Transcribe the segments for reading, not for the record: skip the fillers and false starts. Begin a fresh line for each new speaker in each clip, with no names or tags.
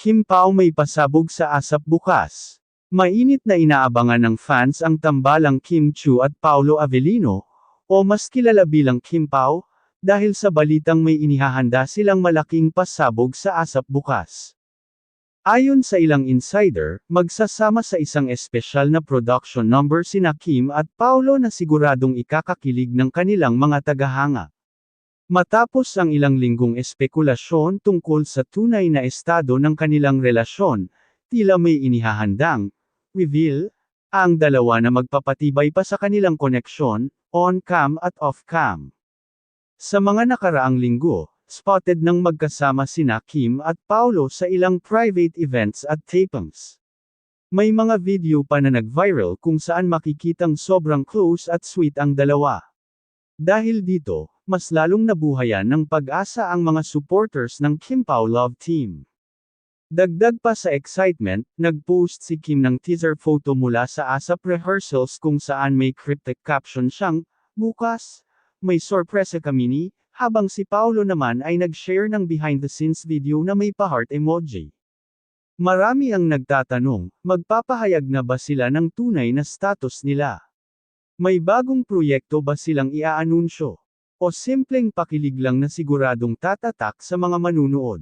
Kim Pao may pasabog sa ASAP bukas. Mainit na inaabangan ng fans ang tambalang Kim Chiu at Paolo Avellino, o mas kilala bilang Kim Pao, dahil sa balitang may inihahanda silang malaking pasabog sa ASAP bukas. Ayon sa ilang insider, magsasama sa isang espesyal na production number sina Kim at Paolo na siguradong ikakakilig ng kanilang mga tagahanga. Matapos ang ilang linggong espekulasyon tungkol sa tunay na estado ng kanilang relasyon, tila may inihahandang reveal ang dalawa na magpapatibay pa sa kanilang koneksyon, on-cam at off-cam. Sa mga nakaraang linggo, spotted nang magkasama sina Kim at Paolo sa ilang private events at tapings. May mga video pa na nag-viral kung saan makikitang sobrang close at sweet ang dalawa. Dahil dito, mas lalong nabuhayan ng pag-asa ang mga supporters ng Kim Pao Love Team. Dagdag pa sa excitement, nag-post si Kim ng teaser photo mula sa ASAP rehearsals kung saan may cryptic caption siyang, "Bukas, may sorpresa kami ni," habang si Paolo naman ay nag-share ng behind-the-scenes video na may pa-heart emoji. Marami ang nagtatanong, magpapahayag na ba sila ng tunay na status nila? May bagong proyekto ba silang iaanunsyo? O simpleng pakilig lang na siguradong tatatak sa mga manunood?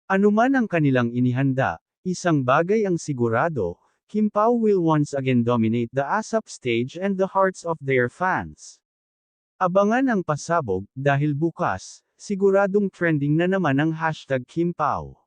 Ano man ang kanilang inihanda, isang bagay ang sigurado, Kim Pao will once again dominate the ASAP stage and the hearts of their fans. Abangan ang pasabog, dahil bukas, siguradong trending na naman ang hashtag Kim Pao.